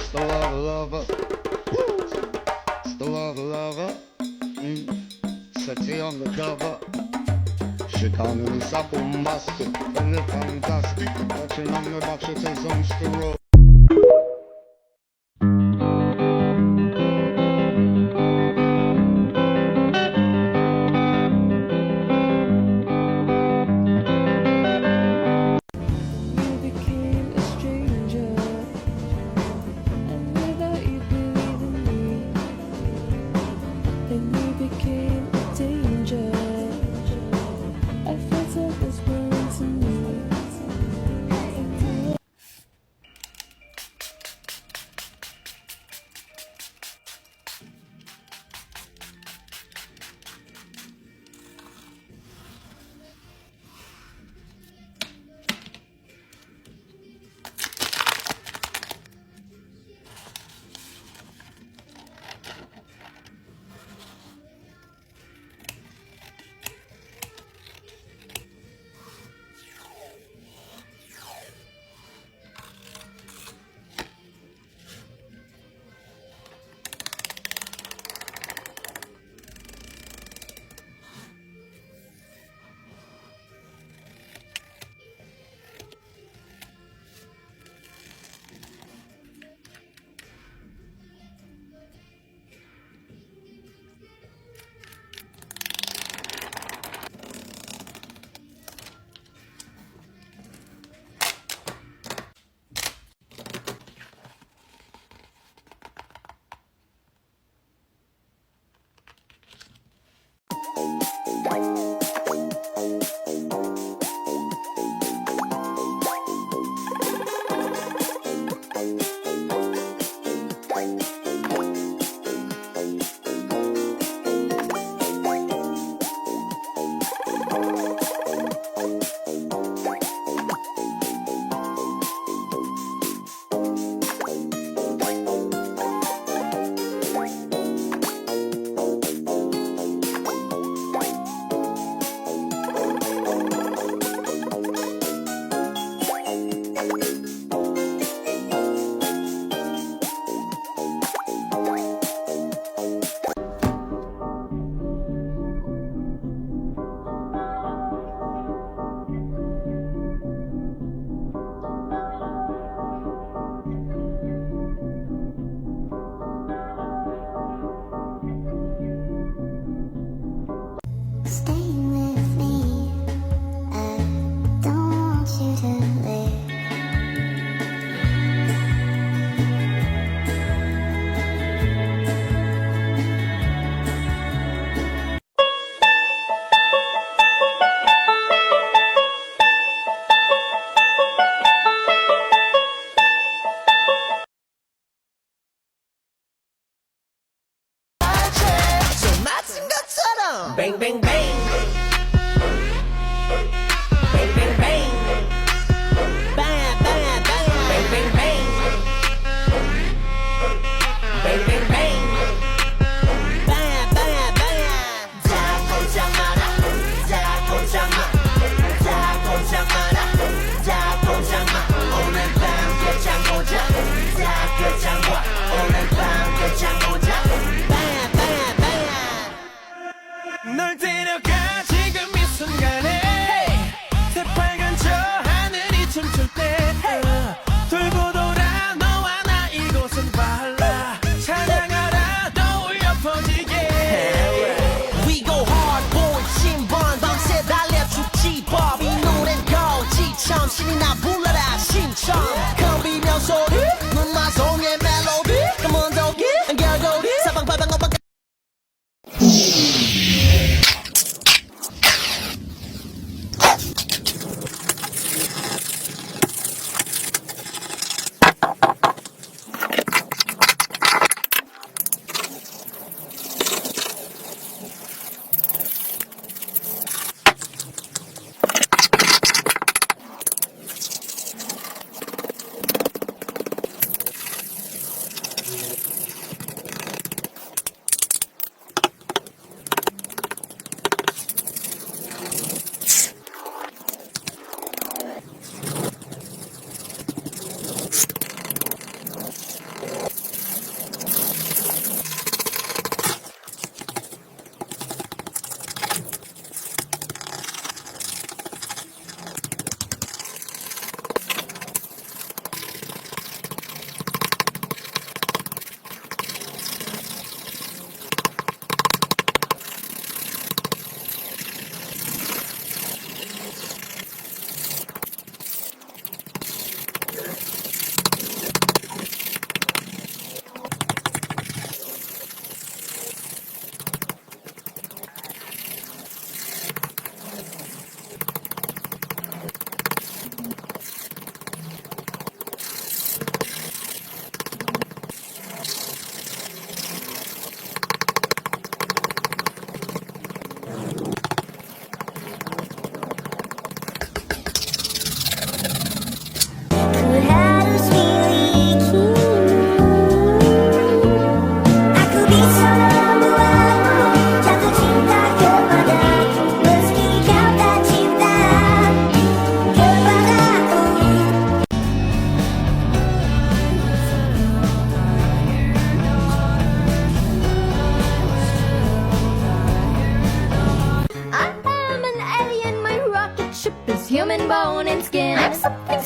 Still love a lover. Still love a lover. Sexy on the cover. She can't even stop bombastic. And they're fantastic. Watching on the box, she takes on to roll. Bang, bang, bang. Bang, bang, bang. Bang, bang, bang. Bang, bang, bang. Bang, bang, bang. Bang, bang, bang. 자, 꼼짝 마라. 자, 꼼짝 마. 자, 꼼짝 마라. 자, 꼼짝 마. 오늘 밤 끝장 보자. 자, 끝장 봐. 오늘 밤 끝장 보자. 널 데려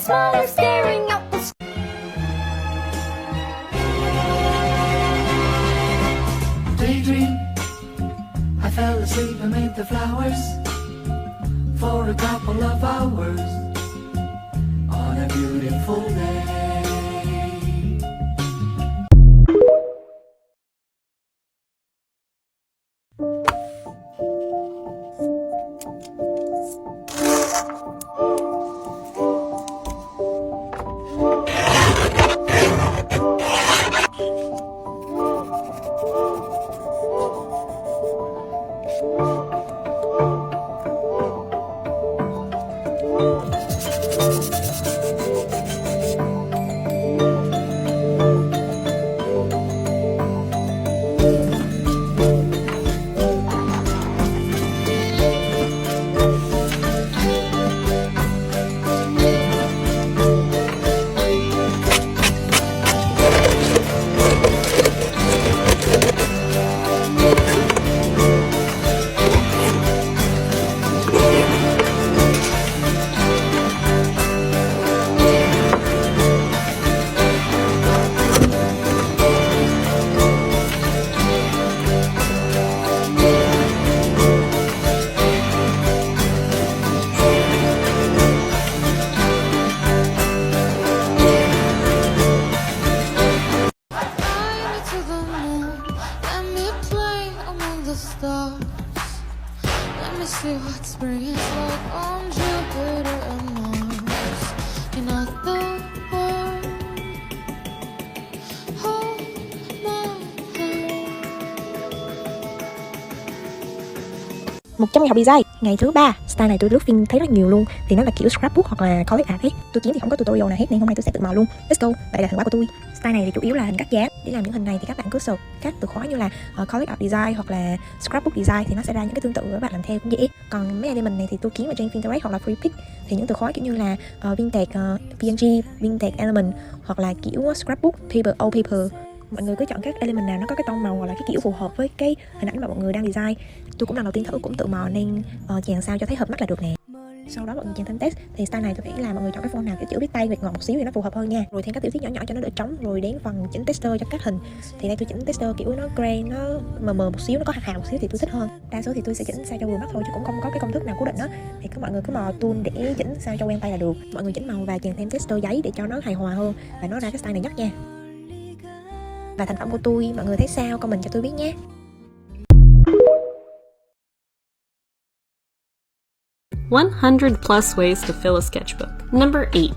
smaller, staring out the sky. Daydream, I fell asleep amid the flowers for a couple of hours on a beautiful day. Let me see what spring is like on Jupiter and Mars. In other words, hold my hand. 100 ngày học design, ngày thứ 3. Style này tôi lướt phim thấy rất nhiều luôn. Thì nó là kiểu scrapbook hoặc là collect art ấy. Tôi kiếm thì không có tutorial nào hết nên hôm nay tôi sẽ tự màu luôn. Let's go. Vậy là thành quả của tôi. Style này thì chủ yếu là hình cắt dán. Để làm những hình này thì các bạn cứ search các từ khóa như là collect art design hoặc là scrapbook design thì nó sẽ ra những cái tương tự, các bạn làm theo cũng dễ. Còn mấy element này thì tôi kiếm ở trên Pinterest hoặc là free pick. Thì những từ khóa kiểu như là vintage PNG, vintage element hoặc là kiểu scrapbook, paper, old paper. Mọi người cứ chọn các element nào nó có cái tông màu hoặc là cái kiểu phù hợp với cái hình ảnh mà mọi người đang design. Tôi cũng lần đầu tiên thử, cũng tự mò nên chèn sao cho thấy hợp mắt là được nè. Sau đó mọi người chèn thêm text thì style này tôi nghĩ là mọi người chọn cái font nào kiểu chữ viết tay gạch ngọt một xíu thì nó phù hợp hơn nha. Rồi thêm các tiểu tiết nhỏ nhỏ cho nó đỡ trống, rồi đến phần chỉnh texture cho các hình. Thì đây tôi chỉnh texture kiểu nó gray, nó mờ mờ một xíu, nó có hạt hạt một xíu thì tôi thích hơn. Đa số thì tôi sẽ chỉnh sao cho vừa mắt thôi chứ cũng không có cái công thức nào cố định đó. Thì các mọi người cứ mò tool để chỉnh sao cho quen tay là được. Mọi người chỉnh màu và chèn thêm texture giấy để cho nó hài hòa hơn và nó ra cái style này nhất nha. Và thành phẩm của tôi mọi người thấy sao, comment cho tôi biết nhé. +100 ways to fill a sketchbook. Number 8.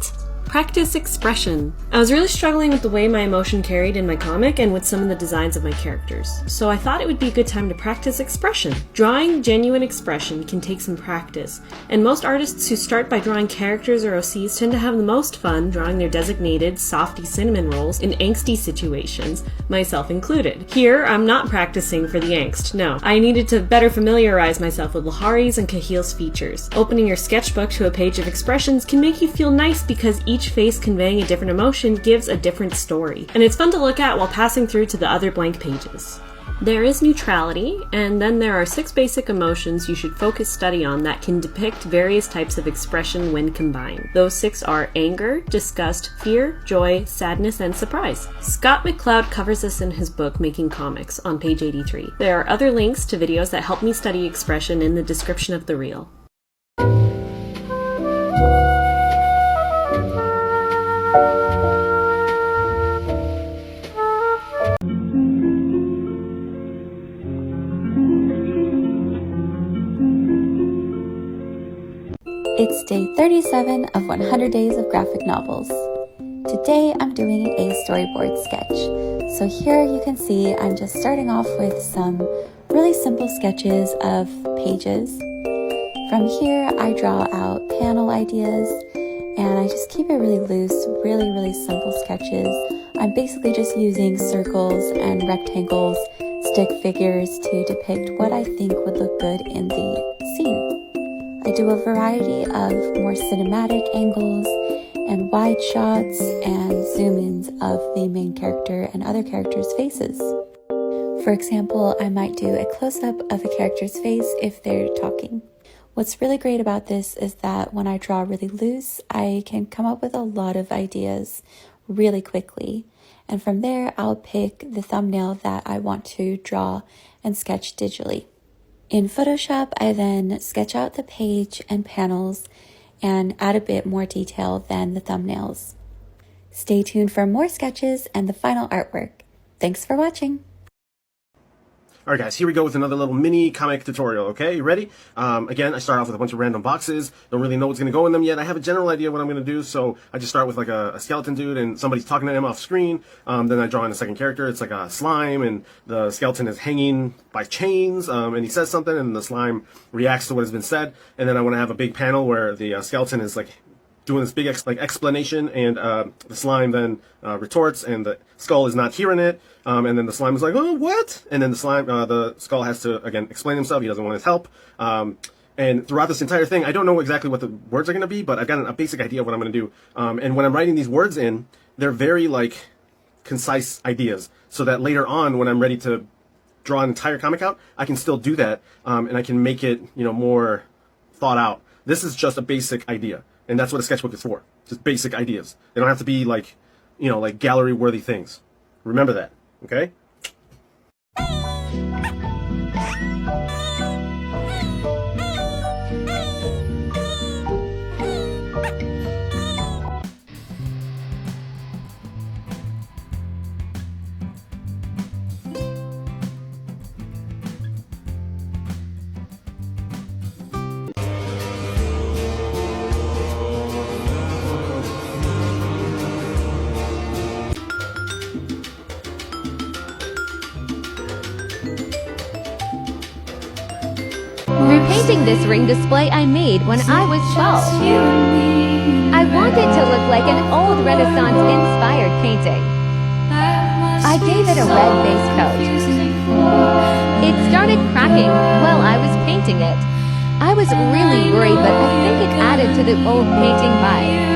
Practice expression. I was really struggling with the way my emotion carried in my comic and with some of the designs of my characters, so I thought it would be a good time to practice expression. Drawing genuine expression can take some practice, and most artists who start by drawing characters or OCs tend to have the most fun drawing their designated softy cinnamon rolls in angsty situations, myself included. Here, I'm not practicing for the angst, no. I needed to better familiarize myself with Lahari's and Cahill's features. Opening your sketchbook to a page of expressions can make you feel nice because each face conveying a different emotion gives a different story, and it's fun to look at while passing through to the other blank pages. There is neutrality, and then there are 6 basic emotions you should focus study on that can depict various types of expression when combined. Those 6 are anger, disgust, fear, joy, sadness, and surprise. Scott McCloud covers this in his book Making Comics on page 83. There are other links to videos that help me study expression in the description of the reel. It's day 37 of 100 Days of Graphic Novels. Today I'm doing a storyboard sketch. So here you can see I'm just starting off with some really simple sketches of pages. From here I draw out panel ideas and I just keep it really loose, really simple sketches. I'm basically just using circles and rectangles, stick figures to depict what I think would look good in the scene. I do a variety of more cinematic angles and wide shots and zoom-ins of the main character and other characters' faces. For example, I might do a close-up of a character's face if they're talking. What's really great about this is that when I draw really loose, I can come up with a lot of ideas really quickly. And from there, I'll pick the thumbnail that I want to draw and sketch digitally. In Photoshop, I then sketch out the page and panels and add a bit more detail than the thumbnails. Stay tuned for more sketches and the final artwork. Thanks for watching. Alright guys, here we go with another little mini comic tutorial, okay? You ready? Again, I start off with a bunch of random boxes. Don't really know what's going to go in them yet. I have a general idea of what I'm going to do, so I just start with like a skeleton dude and somebody's talking to him off screen. Then I draw in a second character. It's like a slime and the skeleton is hanging by chains and he says something and the slime reacts to what has been said. And then I want to have a big panel where the skeleton is like doing this big explanation, and the slime then retorts, and the skull is not hearing it, and then the slime is like, oh, what? And then the skull has to, again, explain himself. He doesn't want his help. And throughout this entire thing, I don't know exactly what the words are going to be, but I've got a basic idea of what I'm going to do. And when I'm writing these words in, they're very, like, concise ideas, so that later on, when I'm ready to draw an entire comic out, I can still do that, and I can make it, more thought out. This is just a basic idea. And that's what a sketchbook is for. Just basic ideas. They don't have to be like, like gallery-worthy things. Remember that, okay? We're painting this ring display I made when I was 12. I want it to look like an old Renaissance-inspired painting. I gave it a red base coat. It started cracking while I was painting it. I was really worried, but I think it added to the old painting vibe.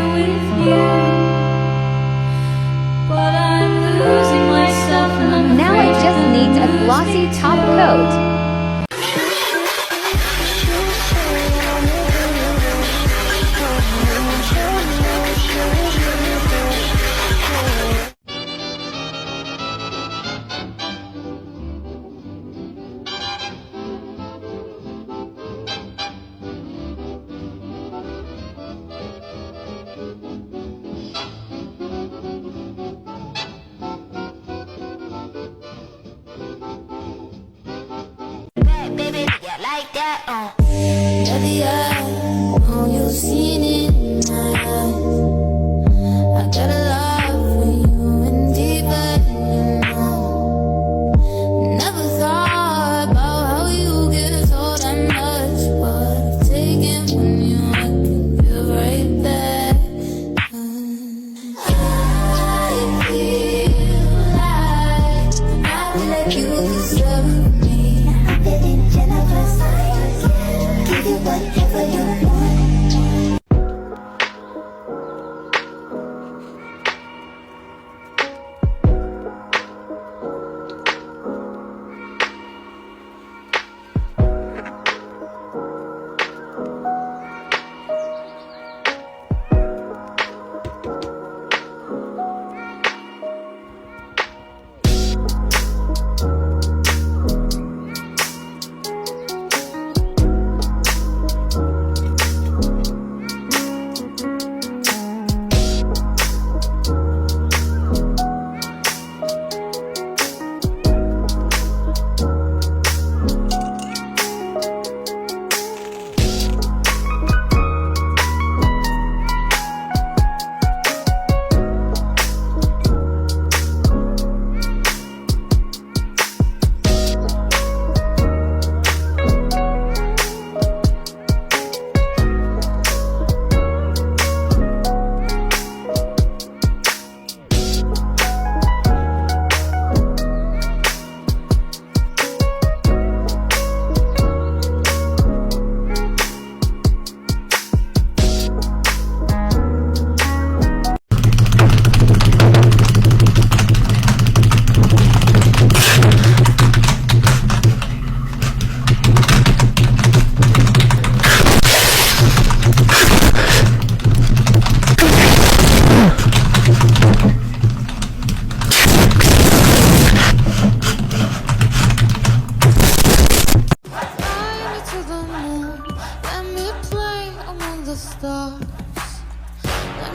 Now I just need a glossy top coat. Baby, yeah, like that, Baby, I know you've seen it in my eyes. I got a love for you and deeper than you know. Never thought about how you give so damn much, but I've taken from you, I can give right back. I feel like I feel like you deserve me.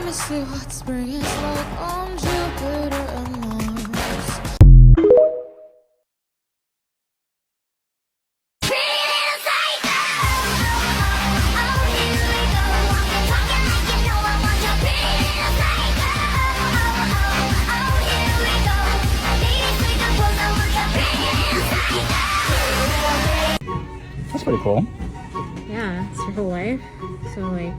me see what spring is like on Jupiter and Mars. That's pretty cool. Yeah, it's your whole life. So like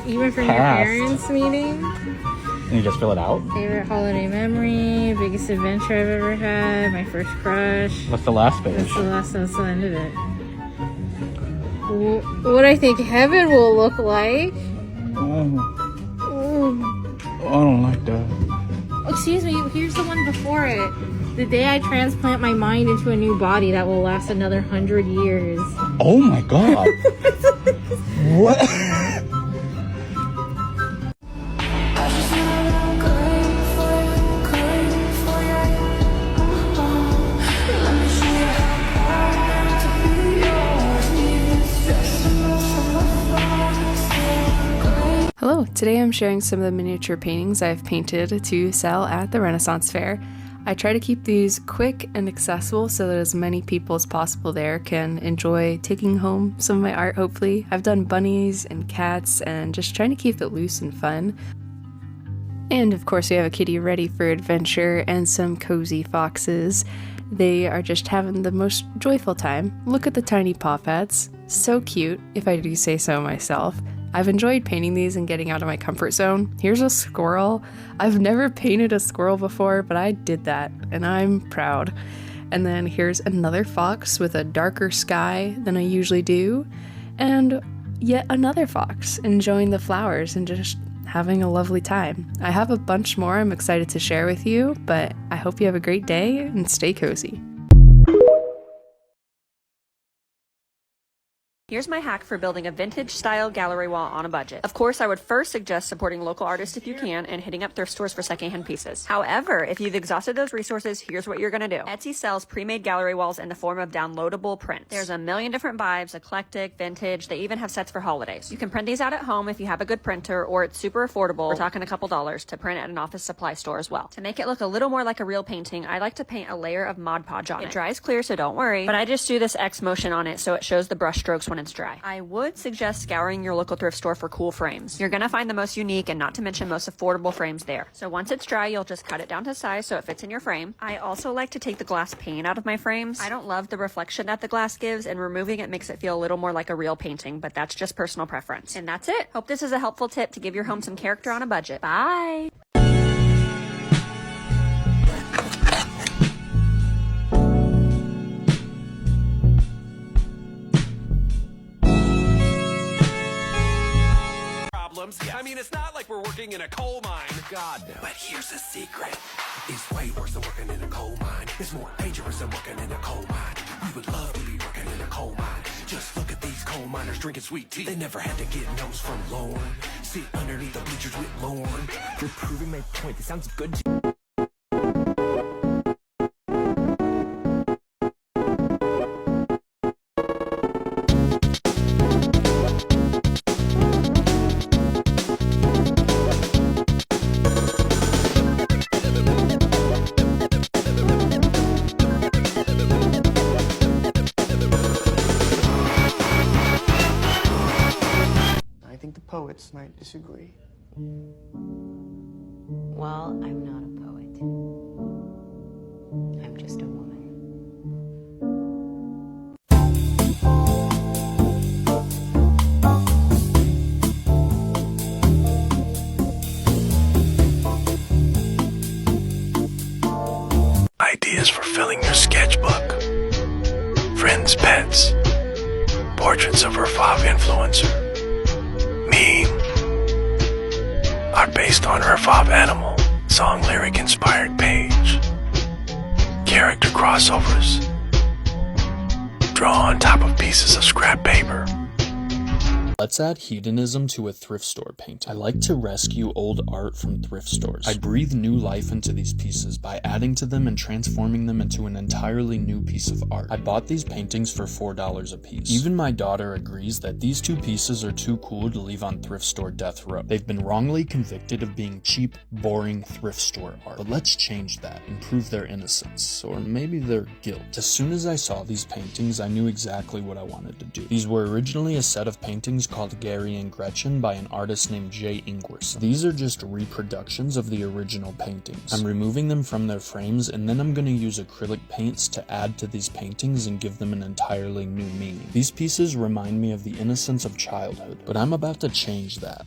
even from Past. your parents' meeting. And you just fill it out? Favorite holiday memory, biggest adventure I've ever had, my first crush. What's the last page? That's the end of it. What I think heaven will look like. Oh, I don't like that. Excuse me, here's the one before it. The day I transplant my mind into a new body that will last another 100 years. Oh my god. What? Hello, today I'm sharing some of the miniature paintings I've painted to sell at the Renaissance Fair. I try to keep these quick and accessible so that as many people as possible there can enjoy taking home some of my art, hopefully. I've done bunnies and cats and just trying to keep it loose and fun. And of course we have a kitty ready for adventure and some cozy foxes. They are just having the most joyful time. Look at the tiny paw pads. So cute, if I do say so myself. I've enjoyed painting these and getting out of my comfort zone. Here's a squirrel. I've never painted a squirrel before, but I did that, and I'm proud. And then here's another fox with a darker sky than I usually do, and yet another fox enjoying the flowers and just having a lovely time. I have a bunch more I'm excited to share with you, but I hope you have a great day and stay cozy. Here's my hack for building a vintage style gallery wall on a budget. Of course, I would first suggest supporting local artists if you can and hitting up thrift stores for secondhand pieces. However, if you've exhausted those resources, here's what you're gonna do. Etsy sells pre-made gallery walls in the form of downloadable prints. There's a million different vibes, eclectic, vintage. They even have sets for holidays. You can print these out at home if you have a good printer, or it's super affordable. We're talking a couple dollars to print at an office supply store as well. To make it look a little more like a real painting, I like to paint a layer of Mod Podge on it. It dries clear, so don't worry, but I just do this X motion on it so it shows the brush strokes when it's dry. I would suggest scouring your local thrift store for cool frames. You're gonna find the most unique and not to mention most affordable frames there. So once it's dry, you'll just cut it down to size so it fits in your frame. I also like to take the glass pane out of my frames. I don't love the reflection that the glass gives, and removing it makes it feel a little more like a real painting, but that's just personal preference. And that's it. Hope this is a helpful tip to give your home some character on a budget. Bye! I mean, it's not like we're working in a coal mine. God, no. But here's the secret. It's way worse than working in a coal mine. It's more dangerous than working in a coal mine. We would love to be working in a coal mine. Just look at these coal miners drinking sweet tea. They never had to get notes from Lorne. Sit underneath the bleachers with Lorne. You're proving my point. It sounds good to you. Poets might disagree. Well, I'm not a poet. I'm just a woman. Ideas for filling your sketchbook. Friends' pets. Portraits of her fave influencer. Meme are based on her fave animal, song lyric inspired page. Character crossovers. Draw on top of pieces of scrap paper. Let's add hedonism to a thrift store painting. I like to rescue old art from thrift stores. I breathe new life into these pieces by adding to them and transforming them into an entirely new piece of art. I bought these paintings for $4 a piece. Even my daughter agrees that these two pieces are too cool to leave on thrift store death row. They've been wrongly convicted of being cheap, boring thrift store art. But let's change that and prove their innocence, or maybe their guilt. As soon as I saw these paintings, I knew exactly what I wanted to do. These were originally a set of paintings called Gary and Gretchen by an artist named Jay Ingwerson. These are just reproductions of the original paintings. I'm removing them from their frames, and then I'm going to use acrylic paints to add to these paintings and give them an entirely new meaning. These pieces remind me of the innocence of childhood, but I'm about to change that.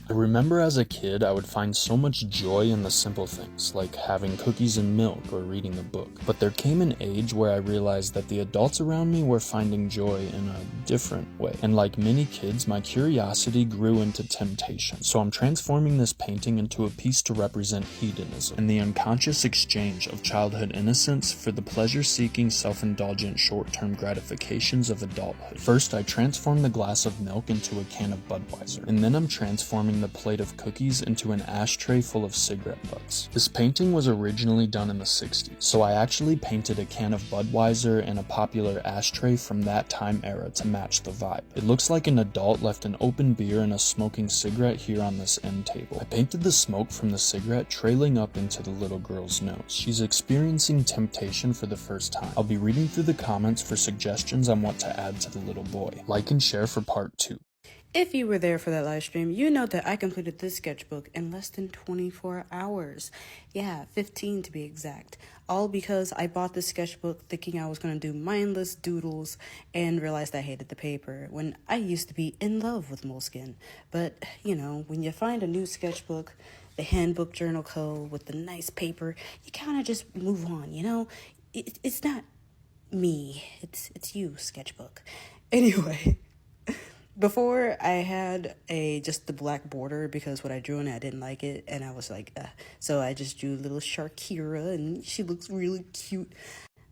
I remember as a kid, I would find so much joy in the simple things, like having cookies and milk or reading a book. But there came an age where I realized that the adults around me were finding joy in a different way. And like many kids, my curiosity grew into temptation. So I'm transforming this painting into a piece to represent hedonism and the unconscious exchange of childhood innocence for the pleasure-seeking, self-indulgent, short-term gratifications of adulthood. First, I transform the glass of milk into a can of Budweiser, and then I'm transforming the plate of cookies into an ashtray full of cigarette butts. This painting was originally done in the 60s, so I actually painted a can of Budweiser and a popular ashtray from that time era to match the vibe. It looks like an adult left an open beer and a smoking cigarette here on this end table. I painted the smoke from the cigarette trailing up into the little girl's nose. She's experiencing temptation for the first time. I'll be reading through the comments for suggestions on what to add to the little boy. Like and share for part 2. If you were there for that live stream, you know that I completed this sketchbook in less than 24 hours. Yeah, 15 to be exact. All because I bought this sketchbook thinking I was going to do mindless doodles and realized I hated the paper when I used to be in love with Moleskine. But, you know, when you find a new sketchbook, the handbook journal code with the nice paper, you kind of just move on, you know? It's not me. It's you, sketchbook. Anyway. Before, I had just the black border because what I drew and I didn't like it, and I was like, so I just drew little Shakira, and she looks really cute.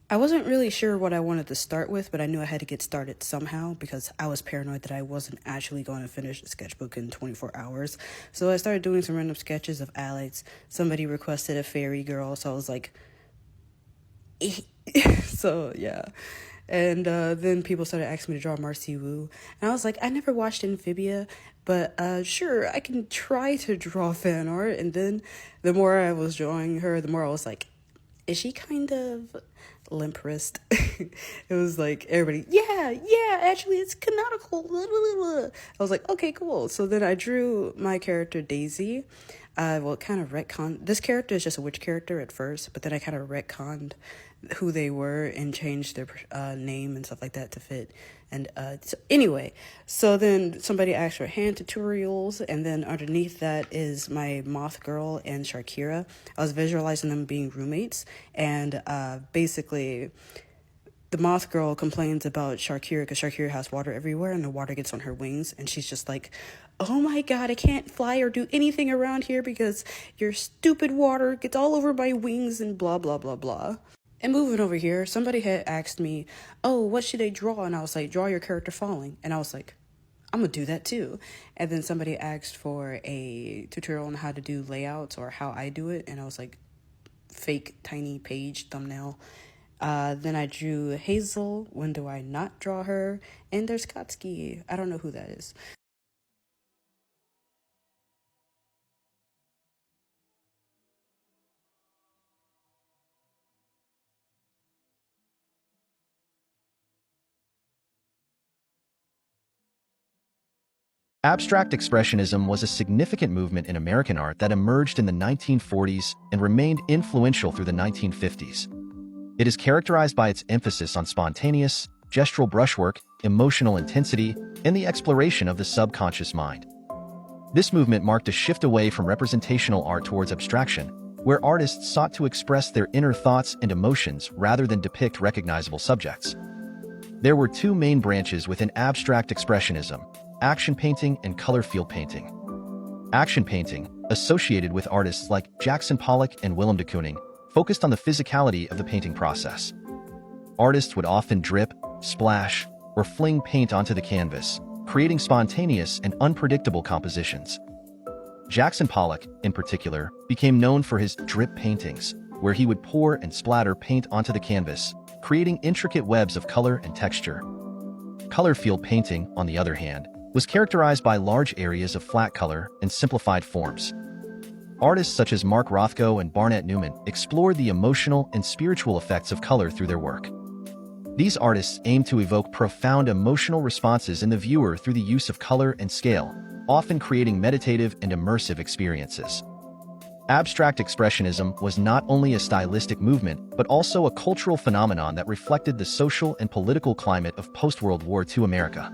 I wasn't really sure what I wanted to start with, but I knew I had to get started somehow because I was paranoid that I wasn't actually going to finish the sketchbook in 24 hours. So I started doing some random sketches of Alex. Somebody requested a fairy girl, so I was like, so yeah. And then people started asking me to draw Marcy Wu. And I was like, I never watched Amphibia, but sure, I can try to draw fan art. And then the more I was drawing her, the more I was like, is she kind of limp wrist? It was like, everybody, yeah, actually, it's canonical. I was like, okay, cool. So then I drew my character Daisy. Kind of retconned. This character is just a witch character at first, but then I kind of retconned who they were and changed their name and stuff like that to fit. And so then somebody asked for hand tutorials, and then underneath that is my Moth Girl and Shakira. I was visualizing them being roommates, and basically the Moth Girl complains about Shakira because Shakira has water everywhere and the water gets on her wings, and she's just like, oh my god, I can't fly or do anything around here because your stupid water gets all over my wings and blah blah blah blah. And moving over here, somebody had asked me, oh, what should I draw? And I was like, draw your character falling. And I was like, I'm gonna do that too. And then somebody asked for a tutorial on how to do layouts or how I do it, and I was like, fake tiny page thumbnail. Then I drew Hazel. When do I not draw her? And there's Kotsky. I don't know who that is. Abstract Expressionism was a significant movement in American art that emerged in the 1940s and remained influential through the 1950s. It is characterized by its emphasis on spontaneous, gestural brushwork, emotional intensity, and the exploration of the subconscious mind. This movement marked a shift away from representational art towards abstraction, where artists sought to express their inner thoughts and emotions rather than depict recognizable subjects. There were two main branches within abstract expressionism: action painting and color field painting. Action painting, associated with artists like Jackson Pollock and Willem de Kooning, focused on the physicality of the painting process. Artists would often drip, splash, or fling paint onto the canvas, creating spontaneous and unpredictable compositions. Jackson Pollock, in particular, became known for his drip paintings, where he would pour and splatter paint onto the canvas, creating intricate webs of color and texture. Color field painting, on the other hand, was characterized by large areas of flat color and simplified forms. Artists such as Mark Rothko and Barnett Newman explored the emotional and spiritual effects of color through their work. These artists aimed to evoke profound emotional responses in the viewer through the use of color and scale, often creating meditative and immersive experiences. Abstract Expressionism was not only a stylistic movement, but also a cultural phenomenon that reflected the social and political climate of post-World War II America.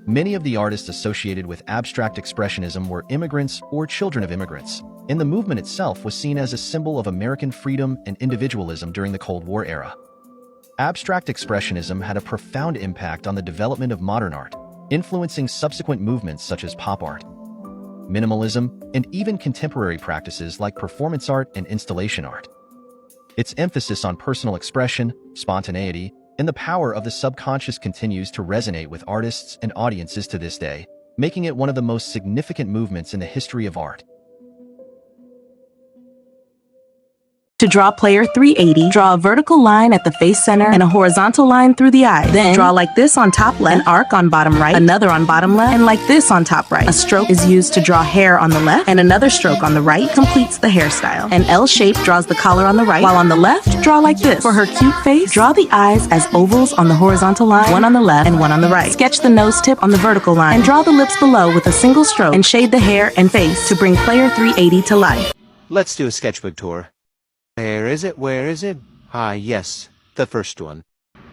Many of the artists associated with Abstract Expressionism were immigrants or children of immigrants, and the movement itself was seen as a symbol of American freedom and individualism during the Cold War era. Abstract Expressionism had a profound impact on the development of modern art, influencing subsequent movements such as pop art, minimalism, and even contemporary practices like performance art and installation art. Its emphasis on personal expression, spontaneity, and the power of the subconscious continues to resonate with artists and audiences to this day, making it one of the most significant movements in the history of art. To draw player 380, draw a vertical line at the face center and a horizontal line through the eye. Then draw like this on top left, an arc on bottom right, another on bottom left, and like this on top right. A stroke is used to draw hair on the left, and another stroke on the right completes the hairstyle. An L shape draws the collar on the right, while on the left, draw like this. For her cute face, draw the eyes as ovals on the horizontal line, one on the left and one on the right. Sketch the nose tip on the vertical line, and draw the lips below with a single stroke, and shade the hair and face to bring player 380 to life. Let's do a sketchbook tour. Where is it? Where is it? Ah, yes, the first one.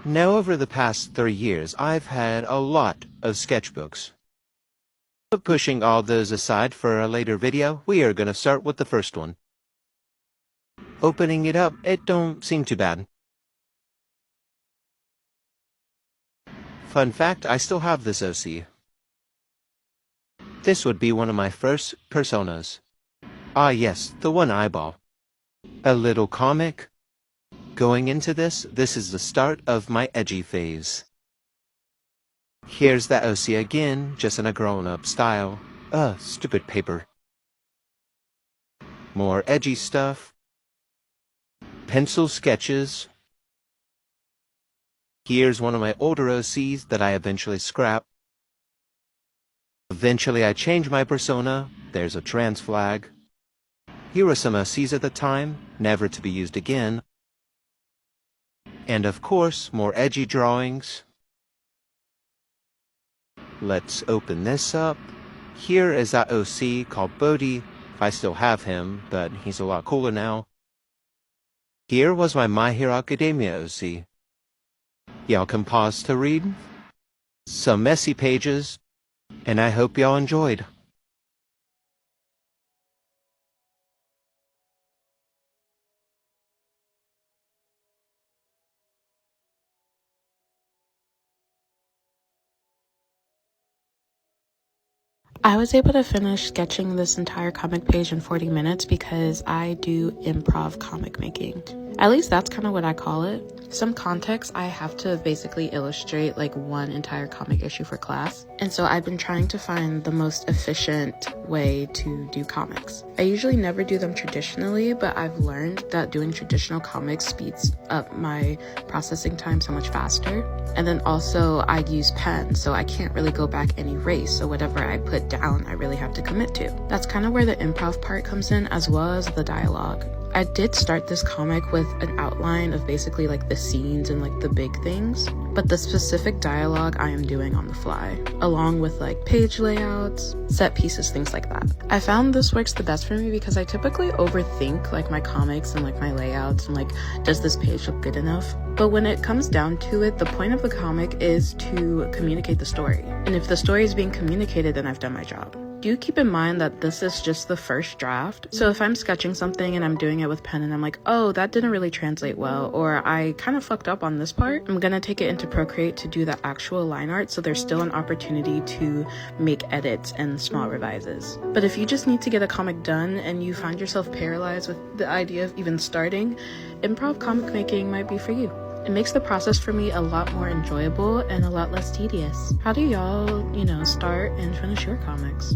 Now, over the past 3 years, I've had a lot of sketchbooks. But pushing all those aside for a later video, we are gonna start with the first one. Opening it up, it don't seem too bad. Fun fact, I still have this OC. This would be one of my first personas. Ah, yes, the one eyeball. A little comic. Going into this is the start of my edgy phase. Here's that OC again, just in a grown-up style. Stupid paper. More edgy stuff. Pencil sketches. Here's one of my older OCs that I eventually scrapped. Eventually I changed my persona. There's a trans flag. Here were some OCs at the time, never to be used again. And of course, more edgy drawings. Let's open this up. Here is that OC called Bodhi. I still have him, but he's a lot cooler now. Here was My Hero Academia OC. Y'all can pause to read. Some messy pages, and I hope y'all enjoyed. I was able to finish sketching this entire comic page in 40 minutes because I do improv comic making. At least that's kind of what I call it. Some context, I have to basically illustrate like one entire comic issue for class. And so I've been trying to find the most efficient way to do comics. I usually never do them traditionally, but I've learned that doing traditional comics speeds up my processing time so much faster. And then also I use pen, so I can't really go back and erase. So whatever I put down, I really have to commit to. That's kind of where the improv part comes in, as well as the dialogue. I did start this comic with an outline of basically like the scenes and like the big things, but the specific dialogue I am doing on the fly, along with like page layouts, set pieces, things like that. I found this works the best for me because I typically overthink like my comics and like my layouts and like, does this page look good enough? But when it comes down to it, the point of the comic is to communicate the story. And if the story is being communicated, then I've done my job. Do keep in mind that this is just the first draft. So if I'm sketching something and I'm doing it with pen and I'm like, oh, that didn't really translate well, or I kind of fucked up on this part, I'm gonna take it into Procreate to do the actual line art, so there's still an opportunity to make edits and small revises. But if you just need to get a comic done and you find yourself paralyzed with the idea of even starting, improv comic making might be for you. It makes the process for me a lot more enjoyable and a lot less tedious. How do y'all, start and finish your comics?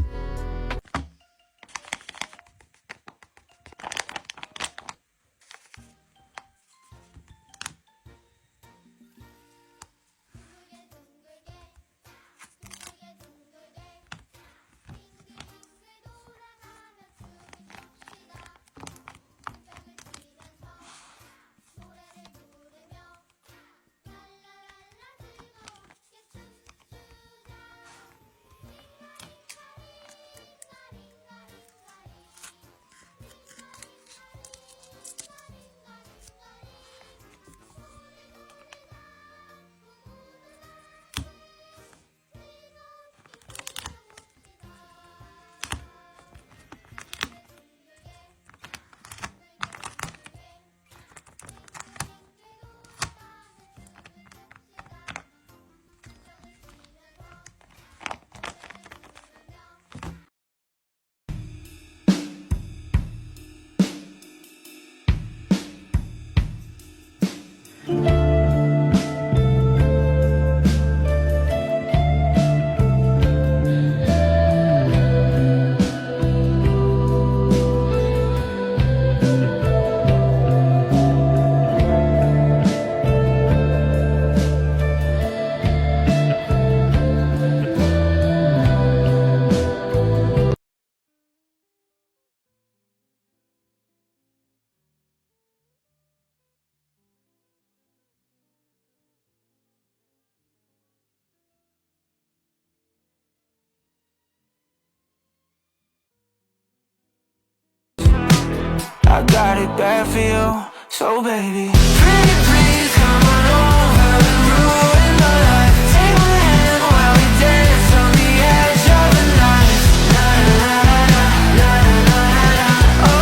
I got it bad for you, so baby, pretty please come on over and ruin my life. Take my hand while we dance on the edge of the night. Na na na na na na na. Oh,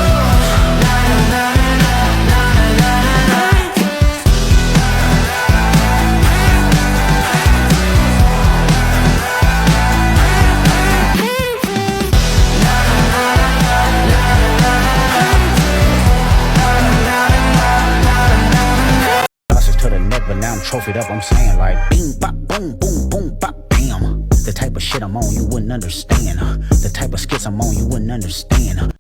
na na na na na na na na. To the neck, but now I'm trophied up. I'm saying like bing, bop, boom, boom, boom, bop, bam. The type of shit I'm on, you wouldn't understand. The type of skits I'm on, you wouldn't understand.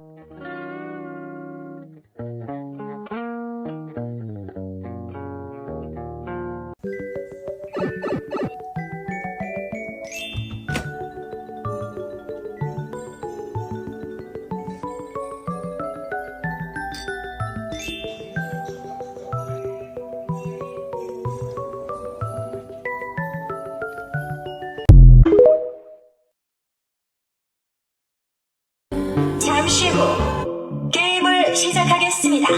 잠시 후 게임을 시작하겠습니다.